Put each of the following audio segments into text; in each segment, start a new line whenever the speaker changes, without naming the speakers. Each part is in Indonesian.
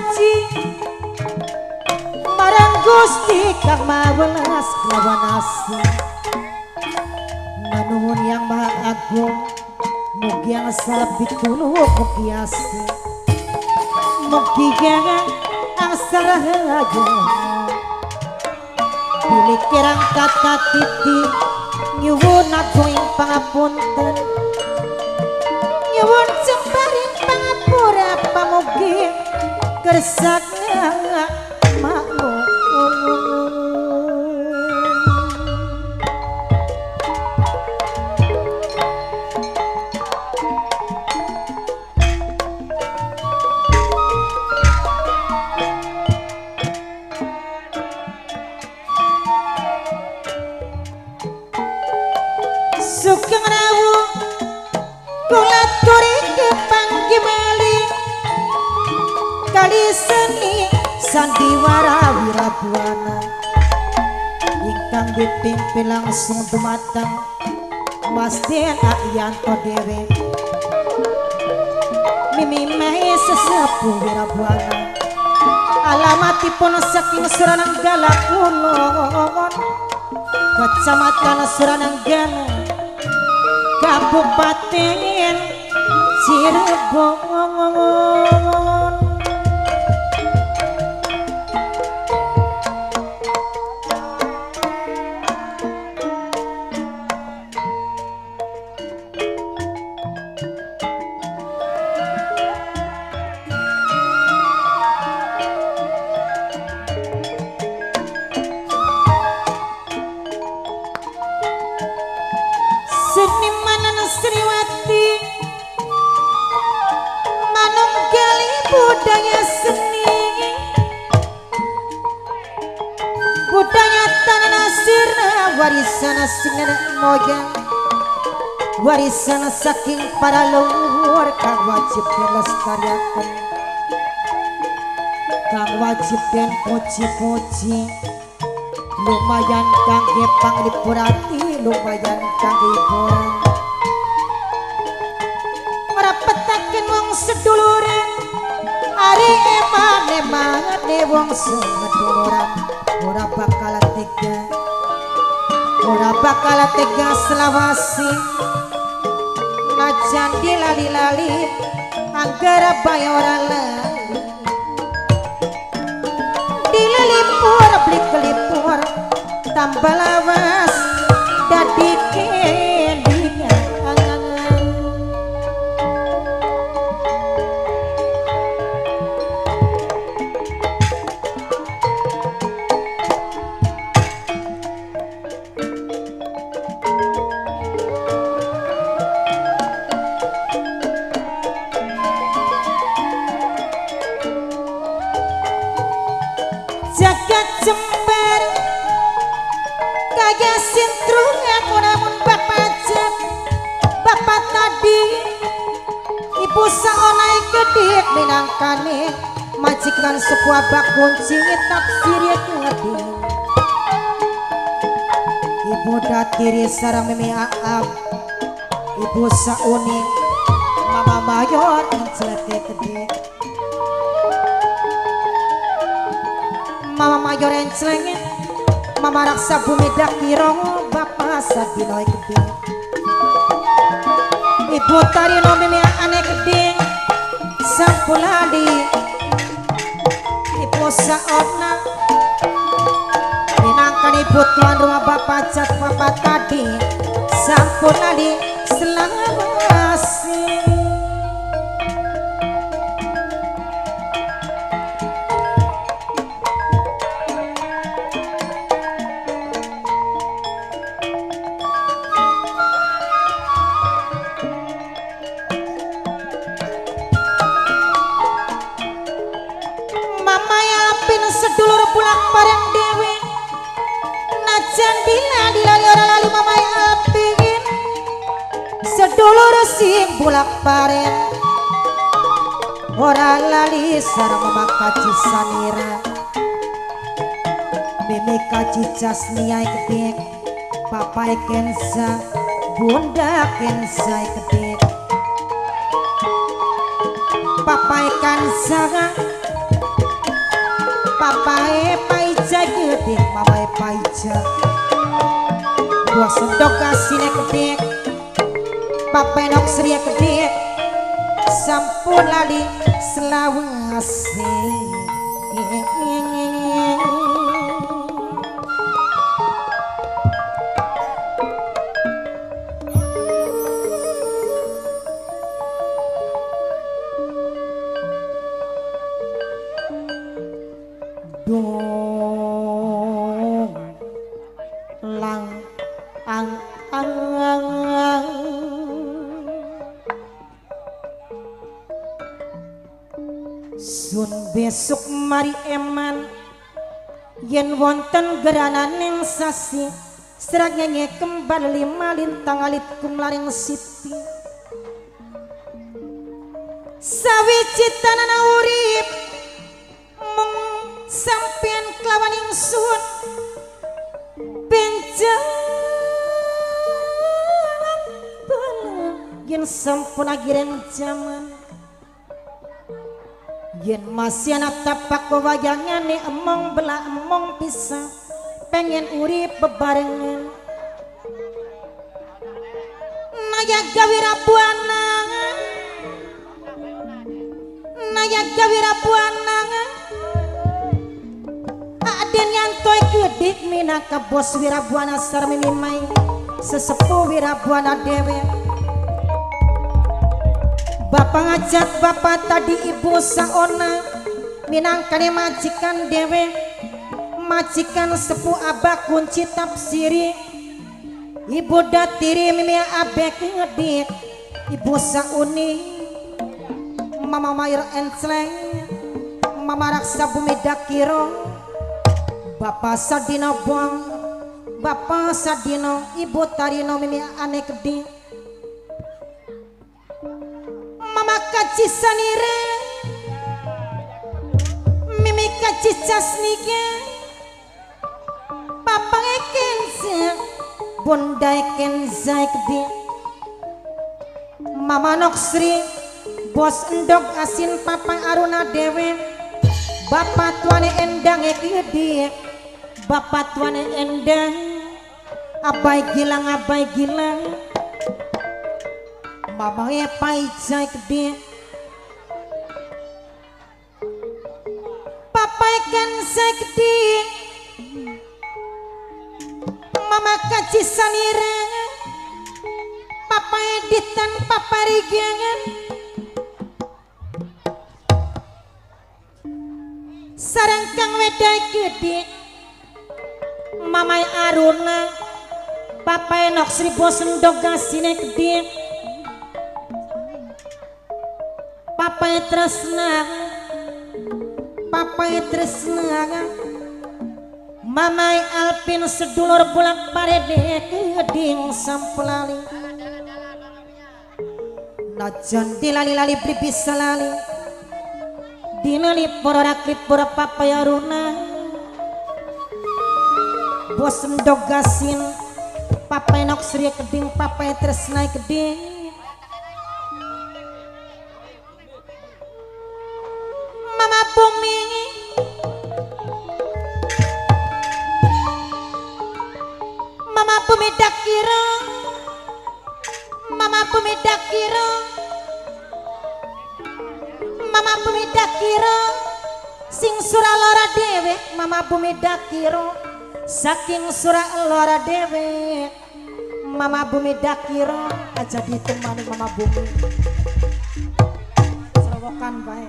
muji marang Gusti kang mawelas kelawan asih. Manuhun yang maha agung, mugi yang sabit tulung mugi asih, mugi yang angsal rahayu. Pilih kirang kata titi nyuwun agung pangapunten, nyuwun sembaring pangapura pamugi kersakna maklum. Sugeng rawu kula turi kepanggimeli kali seni sandiwara wirabuana ingkang dipimpin langsung dumateng Mas Den Ayanto dhewe mimimai sesepuh wirabuana. Alamatipun saking Suranenggala Kulon, Kecamatan Suranenggala, Kabupaten Cirebon. Senimanan Sriwati manunggali budaya seni, budaya tanah sirna warisan nenek moyang, warisan saking para leluhur kang wajib dilestariaken, kang wajib den puji-puji. Lumayan kangge panglipurati, lumayan kangge hiburan. Ngrapetaken wong sedulure, ari eman-emane wong seduluran. Ora bakal tega, ora bakal tega selawasi. Najan dilali-lali, anggara bae ora lali. Dilipur beli kelipur tambah lawas dadi kendingan. Jagat jembar kaya sintrung aku namun bapak jam bapak tadi ibu saonai kedik minangkane majikan sebuah bak kunci taksirnya kedik ibu datiri sarang mimi aap ibu sauni mama mayor inceleke kedik mama mayor encelenge mama raksa bumi dakiro bapak sadinoi gede ibu tarino mimi aneh gede sampuladi ibu saona minangkan ibu tuan rumah bapak jat bapak tadi sampuladi selawasi. Sedulur pulang bareng dewe najan dilali ora lali mamai apin sedulur sing bulak paren ora lali sareng makaci sanira mimi kaci jasniai kedek papai kensa bunda kensa kedek papai kansa aja gua sendok kasine kedek papenok sri kedek sampun lali selawase dong lang ang sun besok mari eman yen wonten gerananing sasi serak nyanyi kembali malintang alit kumlaring sipi sawiji tanana urip mung sampean kelawan ingsun benjang yen sampun agiren jaman yen masih anak tapak wayangane emong belah emong bisa pengen urip bebarengan nayaga wirabuana nayaga wirabuana aden nyantoy kedik minangka bos wirabuana sarmi mimai sesepuh wirabuana dewe bapak ngajak bapak tadi ibu saona minangkane majikan dewe majikan sepuh abah kunci tafsiri ibu datiri mimi abek ngedik ibu sauni mama mayur enceleng mama raksa bumi dakiro bapak sadino buang bapak sadino ibu tarino mimi ane kedik mama kaci sanire mimi kaci casnike papa ekense bunda ekense kedi mama noksri bos endog asin papa aruna dewe bapak tuane endang ekedi bapak tuane endang abai gilang mama ya paijai gede papa ikan segede mama kaci sanira papa editan papa rigangan sarang kang wedai gede mama aruna papa enok sri bosen dogasine gede Papa tresna Mamai Alpin sedulur bulak parede keding sampelali najan dilali-lali bisa lali dinali pororaklip pora papa yaruna bos mendogasin papa enok sri keding papa tresna keding Mama bumi Mama bumi dakira Mama bumi dakira Mama bumi dakira sing surah lora dewe Mama bumi dakira saking surah lora dewe Mama bumi dakira aja ditemani Mama bumi serowokan bae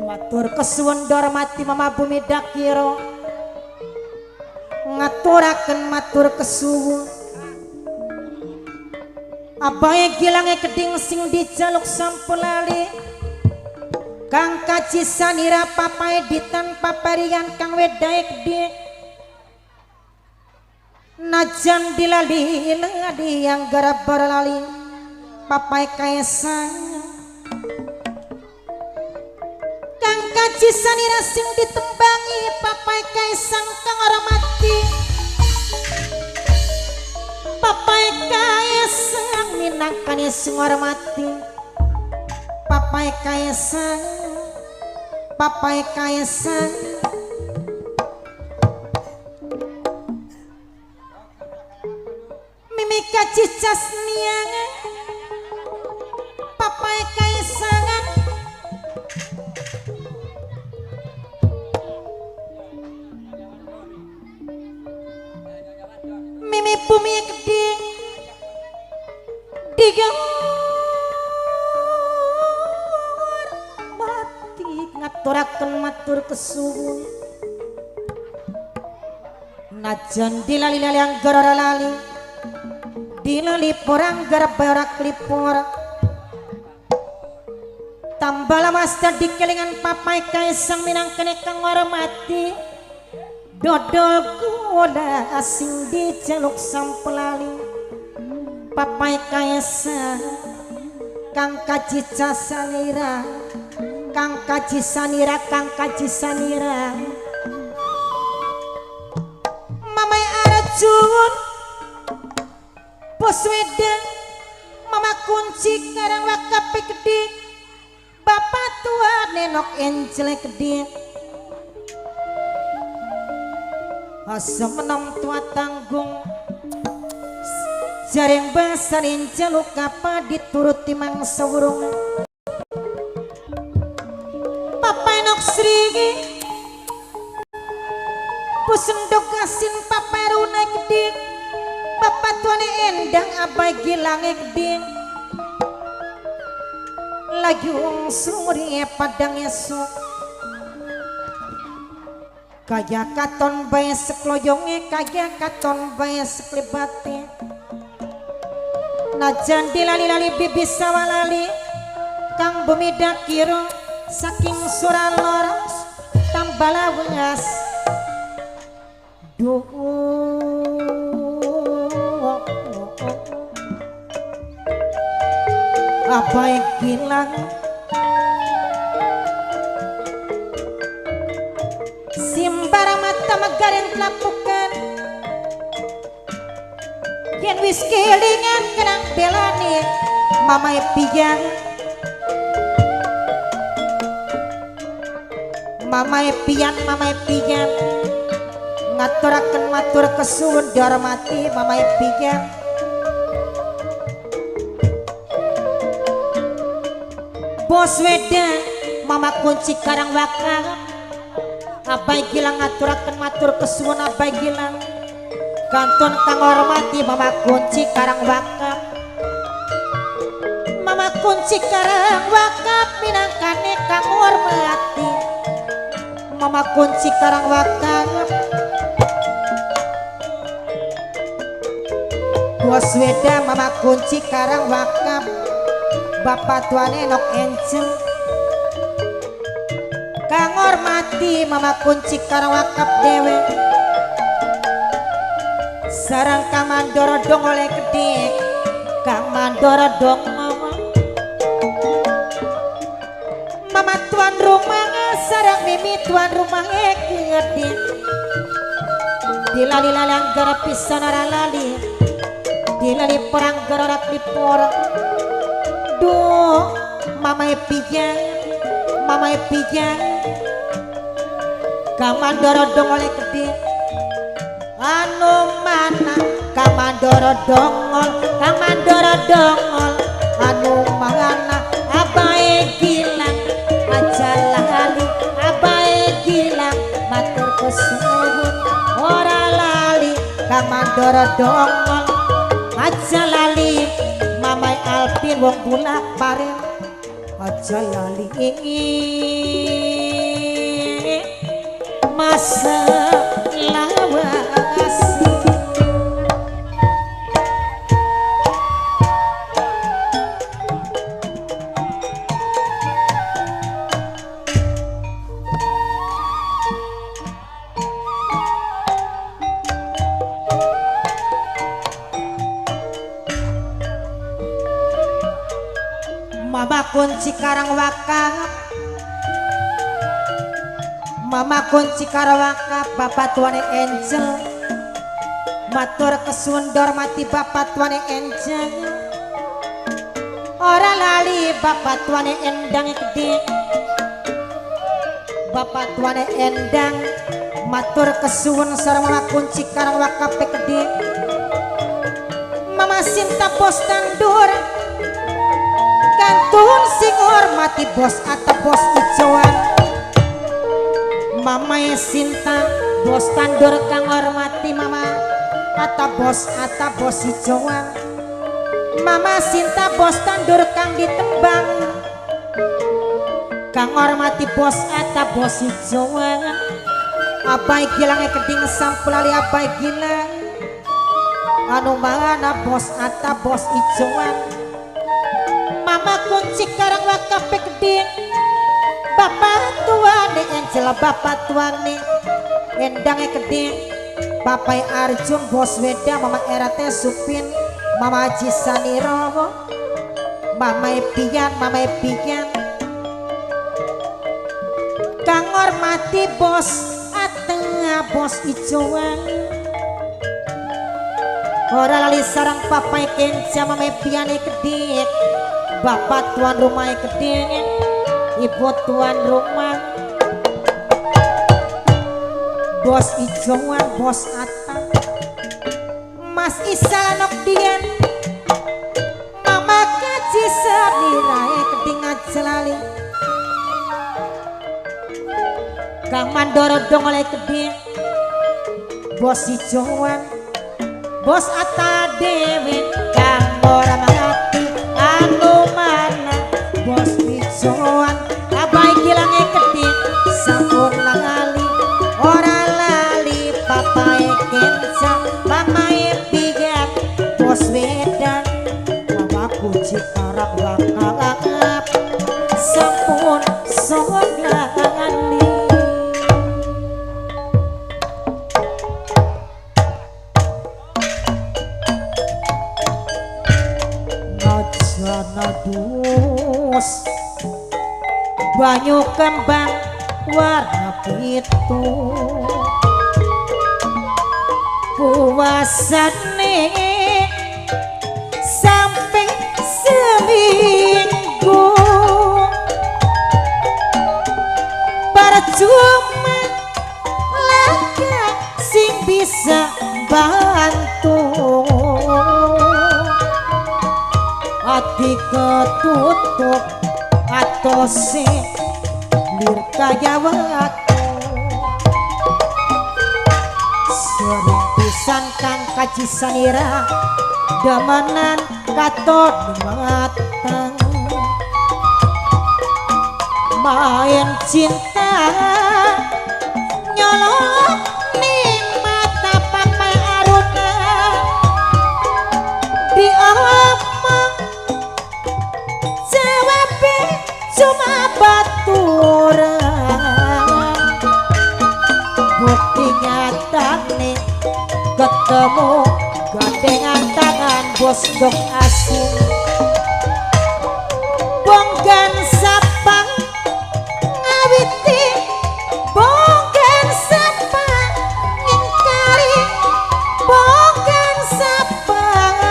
matur kesuwun dormati Mama bumi dakiro ngaturaken matur kesuwun abae gilange keding sing dijaluk sampulali kang kaci sanira papae ditan paparian kang wedae gede najan dilali ladi yang garap baralali papae kaesang kang kaci sanira sing ditembangi papai kaisang kang hormati papai kaisang minangkane sing hormati papai kaisang cicas niangan papai kaisangan mimi bumi gede digang mati ngaturaken matur kesuwun najan dilali-lali anggara lali dilali porang gara-gara klipor tambah lamas di kelingan papai kaisang minang kene kang hormati dodol goda asing diceluk sampelali papai kaisang kang kaji casanira kang kaji sanira kang kaji sanira mamai arjun bos wedang mama kunci karang wakape gede bapak tua nenok enjele gede asam menom tua tanggung jareng basar enjeluk apa dituruti mangsa urung papa enok srigi pusendok asin papa runai gede bapak tuane endang abai gilange gede lagi suri padang esok kaya katon bae sekloyonge kaya katon bae seklebate najan dilali-lali bibi sawalali kang bumi dakiro saking surah loros tambala wengas apa yang hilang simbara mata megaring telapukan yen wis kelingan kenang belani mamai pijan mamai pijan ngaturaken matur kesuwun dihormati mamai pijan bos wedang mama kunci karang wakang abai gilang ngaturaken matur kesuwun abai gilang kantun kang hormati mama kunci karang wakang mama kunci karang wakang minangkane kang hormati mama kunci karang wakang bos wedang mama kunci karang wakang bapak tuane nok enceng kang hormati mama kunci karang wakap dewe sarang kang mandoro dong oleh gede kang mandoro dong mama tuan rumah sarang mimi tuan rumah gede dilali-lali anggara pisan lali dilali perang gerak dipor duh mamai pijan kamandoro dong oleh gede anu mana kamandoro dongol anu mana abae gilang aja lali abae gilang matur kesuwun ora lali kamandoro dongol aja lali mamai Alpin wong bulak bareng aja lali masa lawas mama kunci karang wakang mama kunci karang wakang bapak tuane Angel matur kesuwun dormati bapak tuane Angel ora lali bapak tuane endang gede bapak tuane endang matur kesuwun sareng mama kunci karang wakang gede mama Mama Sinta bos tandur kantun sing hormati bos atau bos ijoan. Mama Sinta bos tandur kang hormati mama atau bos ijoan. Mama Sinta bos tandur kang ditembang kang hormati bos atau bos ijoan. Abai gilang keding sampulali abai gilang anu mana bos atau bos ijoan. Mama kunci karang wakape keding bapak tuane Angela bapak tuane endangnya keding bapak Arjun bos Weda mama Erate Supin mama Haji Saniro mama Epian kang hormati bos atengah bos ijoan. Ora lali sarang papai kenca mama Epian keding bapak tuan rumah keding ibu tuan rumah bos ijoan bos Ata Mas Isa nok dian mama kaji sadirae keding ajalali Kang Mandoro dong oleh keding bos ijoan bos Ata dewe kang ora mangati anu mana bos ijoan. Abai gilange keding sampun langali ora lali papae kenca mamae pigat bos Wedan mama kunci karang wakangap sampun sok langali. Nadus banyu kembang warna pitu puasane sampai seminggu percuma laga sing bisa bantu hati ketutup atau si lirkaya waktu sering pisan kang kaji sanira damanan katon matang main cinta nyolong ning mata papai aruna diomong cuma baturan bukti nyata nih ketemu gandengan tangan bos dok asin bonggan sapang ngawiti bonggan sapang ngingkari bonggan sapang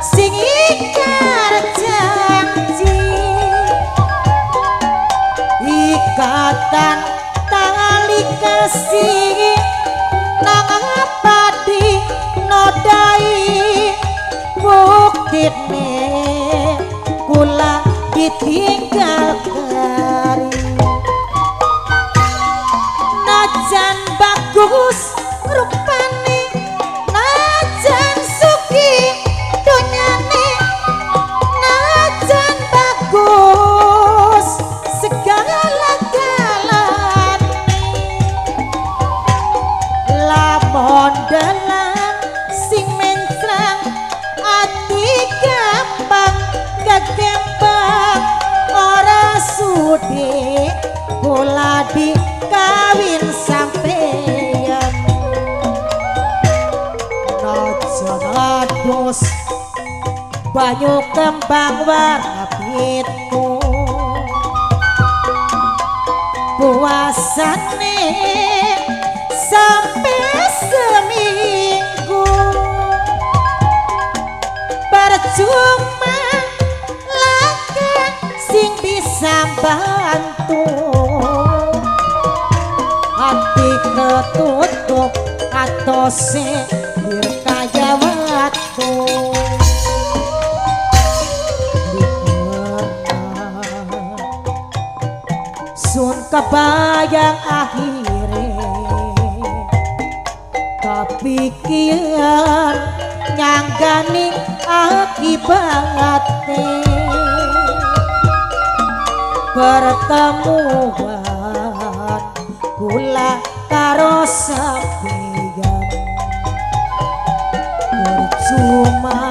sing ikar janji ikatan tali kasih nang padi nodai buktine kula ditinggal kari najan bagus rupane najan suki donyane najan bagus segala mondalan sing mencrang ati gampang kegembang ora sudi kula dikawin sampeyan najan adus banyu kembang warna pitu puasane sampai seminggu percuma laga sing bisa bantu hati ketutup atau se kaya waktu kebayang akhirnya kepikiran nyanggani akibatnya pertemuan kula karo sampeyan percuma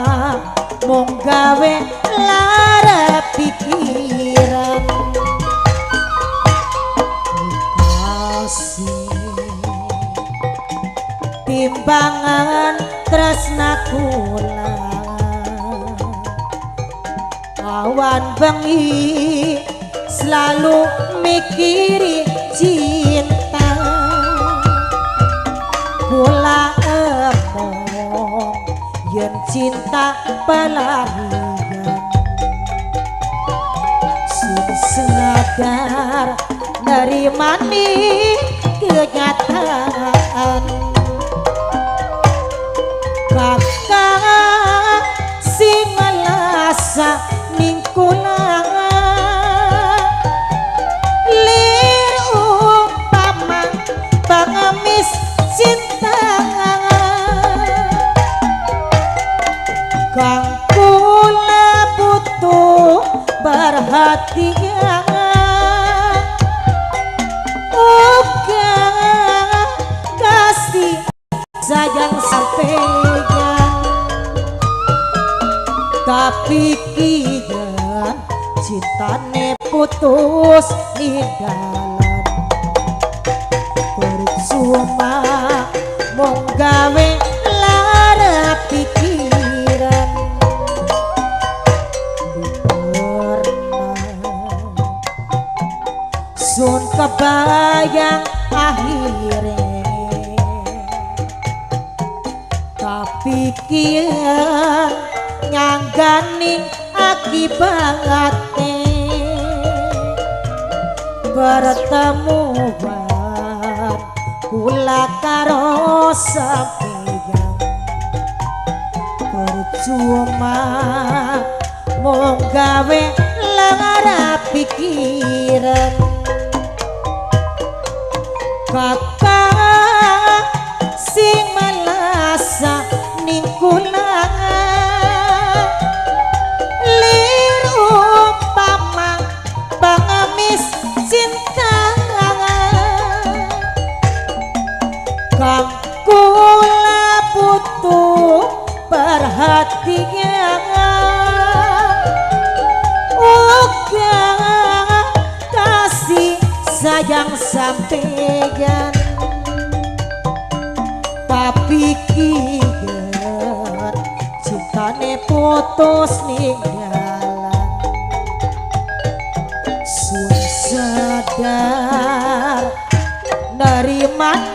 mung gawe lara pikiran timbangan tresna kula awan bengi selalu mikiri cinta kula emong yen cinta pelarian sing sadar dari mani kenyataan kakak sing ngelasa ning kula lir umpama pengemis cinta kang kula butuh perhatian uga kasih sayang sampeyan tapi kian cintane putus ninggalan percuma mung gawe lara pikiran sun kebayang akhirnya tapi kian nyangganing akibatnya pertemuan kula karo sampeyan percuma mung gawe lara pikiran kakak sing melasa ning kula lir umpama pengemis cinta kang kula butuh perhatian uga kasih sayang sampeyan tapi kian cintane putus ninggalan sun sadar nerima